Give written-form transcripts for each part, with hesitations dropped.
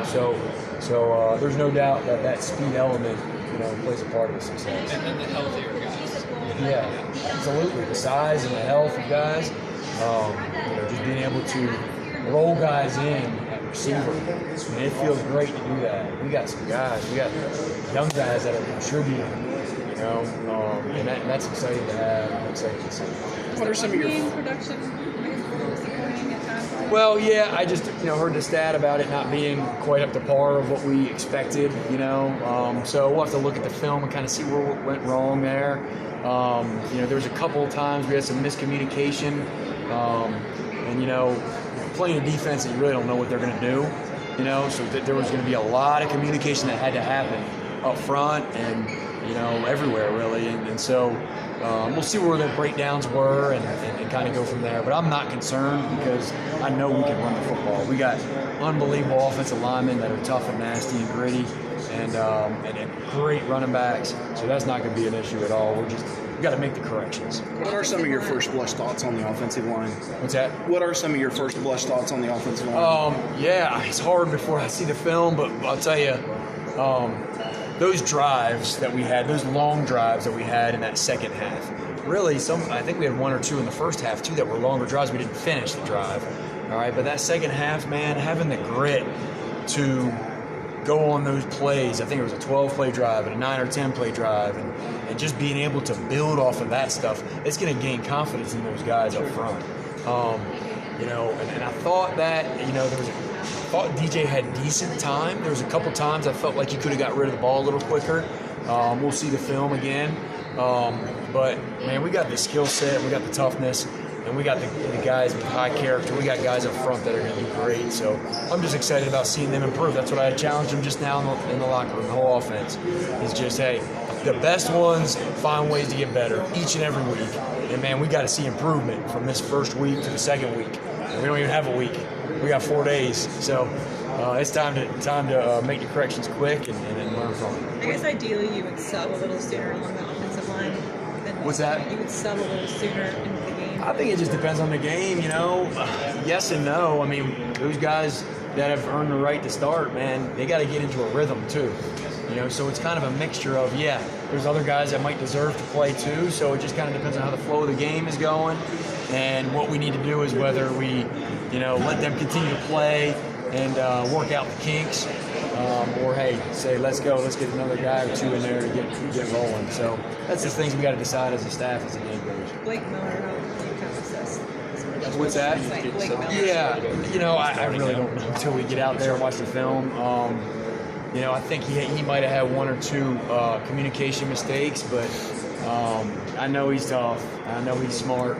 So there's no doubt that speed element, plays a part of the success. And then the healthier guys. Yeah, absolutely. The size and the health of guys, just being able to roll guys in at receiver. I mean, it feels great to do that. We got some guys. We got young guys that are contributing, and that's exciting to have. I'm excited to see. What are some of your production? Well, yeah, I just heard the stat about it not being quite up to par of what we expected. So we'll have to look at the film and kind of see where went wrong there. There was a couple of times we had some miscommunication, and playing a defense that you really don't know what they're going to do. So there was going to be a lot of communication that had to happen up front and everywhere really, and so we'll see where the breakdowns were and kind of go from there. But I'm not concerned because I know we can run the football. We got unbelievable offensive linemen that are tough and nasty and gritty, and great running backs. So that's not going to be an issue at all. We got to make the corrections. What are some of your first blush thoughts on the offensive line? What's that? What are some of your first blush thoughts on the offensive line? Yeah, it's hard before I see the film, but I'll tell you, those drives that we had, those long drives that we had in that second half, really, I think we had one or two in the first half too that were longer drives. We didn't finish the drive, all right. But that second half, man, having the grit to go on those plays. I think it was a 12-play drive and a 9 or 10-play drive, and just being able to build off of that stuff, it's going to gain confidence in those guys up front. And I thought that, I thought DJ had decent time. There was a couple times I felt like he could have got rid of the ball a little quicker. We'll see the film again. But, man, we got the skill set, we got the toughness, and we got the guys with high character. We got guys up front that are going to do great. So I'm just excited about seeing them improve. That's what I challenged them just now in the locker room. The whole offense is just, hey, the best ones find ways to get better each and every week. And, man, we got to see improvement from this first week to the second week. And we don't even have a week. We got 4 days. So it's time to make the corrections quick and learn from it. I guess ideally you would sub a little sooner along the offensive line. What's that? You would sub a little sooner into the game. I think it just depends on the game, Yes and no. I mean, those guys that have earned the right to start, man, they got to get into a rhythm too. So it's kind of a mixture of, there's other guys that might deserve to play too, so it just kind of depends on how the flow of the game is going. And what we need to do is whether we, let them continue to play and work out the kinks, or, hey, say, let's go, let's get another guy or two in there to get rolling. So that's the things we got to decide as a staff as the game goes. Blake Miller, how you kind of assess? What's that? Like Blake Miller. Yeah, I really don't know until we get out there and watch the film. I think he might have had one or two communication mistakes, but I know he's tough. I know he's smart.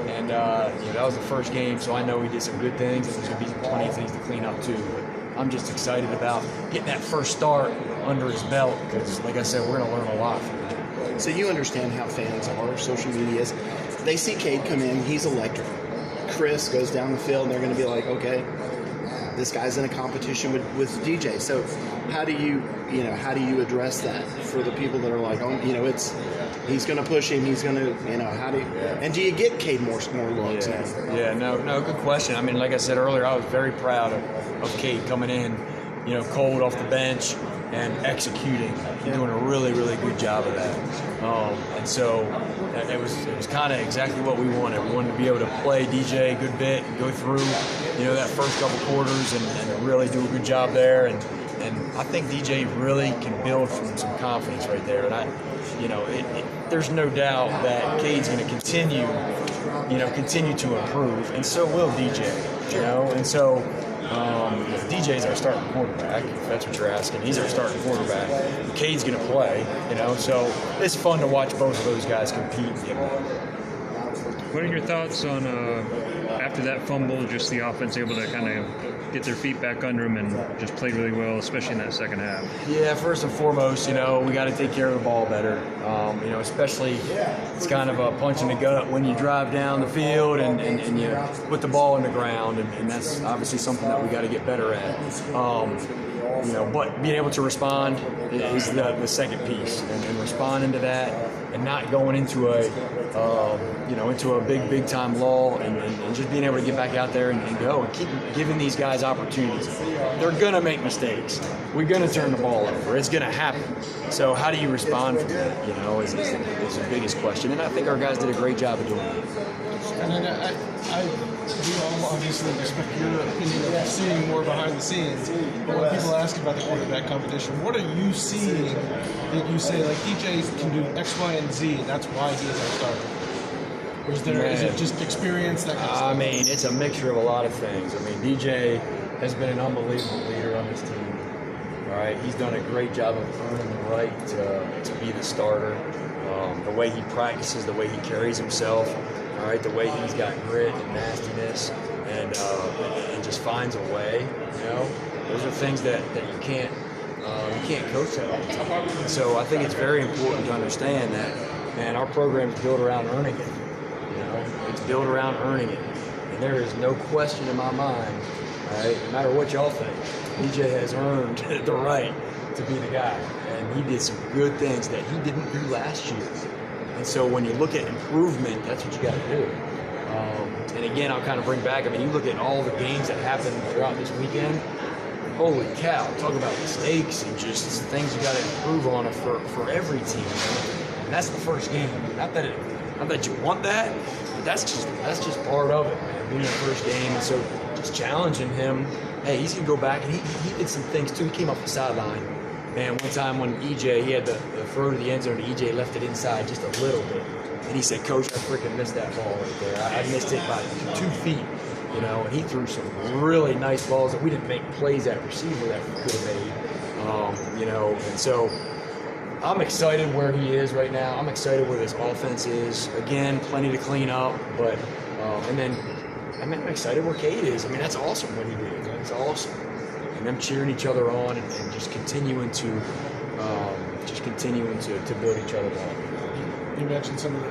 And, that was the first game, so I know he did some good things, and there's going to be plenty of things to clean up, too. But I'm just excited about getting that first start under his belt because, like I said, we're going to learn a lot from him. So you understand how fans are, social media is. They see Cade come in, he's electric. Chris goes down the field, and they're going to be like, okay, this guy's in a competition with DJ. So how do you address that for the people that are like, he's going to push him, he's going to, and do you get Cade more looks now? Yeah, no, good question. I mean, like I said earlier, I was very proud of Cade coming in, cold off the bench and executing and doing a really, really good job of that. And so it was kind of exactly what we wanted. We wanted to be able to play DJ a good bit and go through, that first couple quarters and really do a good job there. And I think DJ really can build from some confidence right there. And there's no doubt that Cade's going to continue to improve, and so will DJ. And so DJ's our starting quarterback, if that's what you're asking. He's our starting quarterback. Cade's going to play, so it's fun to watch both of those guys compete and get better. What are your thoughts on, after that fumble, just the offense able to kind of get their feet back under them and just play really well, especially in that second half? Yeah, first and foremost, we got to take care of the ball better. Especially it's kind of a punch in the gut when you drive down the field and you put the ball in the ground, and that's obviously something that we got to get better at. But being able to respond is the second piece, and responding to that, and not going into a big time lull, and just being able to get back out there and go and keep giving these guys guys opportunities. They're going to make mistakes. We're going to turn the ball over. It's going to happen. So how do you respond from that, you know, is the biggest question. And I think our guys did a great job of doing it. And then I do obviously respect your opinion of seeing more behind the scenes. But when people ask about the quarterback competition, what are you seeing that you say, like, DJ can do X, Y, and Z, and that's why he is our starter? Or is it just experience, that kind of stuff? I mean, it's a mixture of a lot of things. I mean, DJ has been an unbelievable leader on this team. All right, he's done a great job of earning the right to be the starter. The way he practices, the way he carries himself, all right, the way he's got grit and nastiness, and just finds a way. You know, those are things that you can't coach that all the time. And so I think it's very important to understand that, man, our program is built around earning it. You know, it's built around earning it, and there is no question in my mind. All right, no matter what y'all think, DJ has earned the right to be the guy, and he did some good things that he didn't do last year. And so when you look at improvement, that's what you got to do. And again, I'll kind of bring back, I mean, you look at all the games that happened throughout this weekend, holy cow, talk about mistakes and just things you got to improve on for every team. And that's the first game. Not that you want that, but that's just part of it, man, being the first game. And so just challenging him, hey, he's going to go back, and he did some things too. He came off the sideline. Man, one time when EJ, he had the throw to the end zone, and EJ left it inside just a little bit. And he said, Coach, I freaking missed that ball right there. I missed it by 2 feet, you know, and he threw some really nice balls that we didn't make plays at receiver that we could have made, you know. And so I'm excited where he is right now. I'm excited where this offense is. Again, plenty to clean up, but, and then, I mean, I'm excited where Cade is. I mean, that's awesome what he did. It's awesome. And them cheering each other on and just continuing to build each other up. You mentioned some of the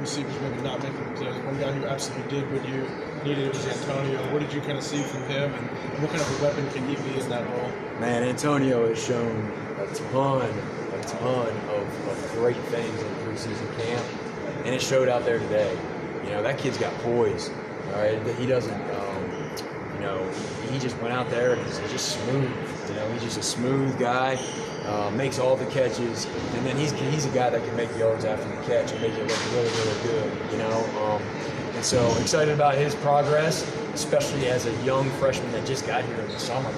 receivers maybe not making the plays. One guy who absolutely did what you needed was Antonio. What did you kind of see from him, and what kind of a weapon can he be in that role? Man, Antonio has shown a ton of great things in preseason camp, and it showed out there today. You know, that kid's got poise. All right, he doesn't. You know, he just went out there and he's just smooth. You know, he's just a smooth guy. Makes all the catches, and then he's a guy that can make yards after the catch and make it look really, really good. You know, and so excited about his progress, especially as a young freshman that just got here in the summer.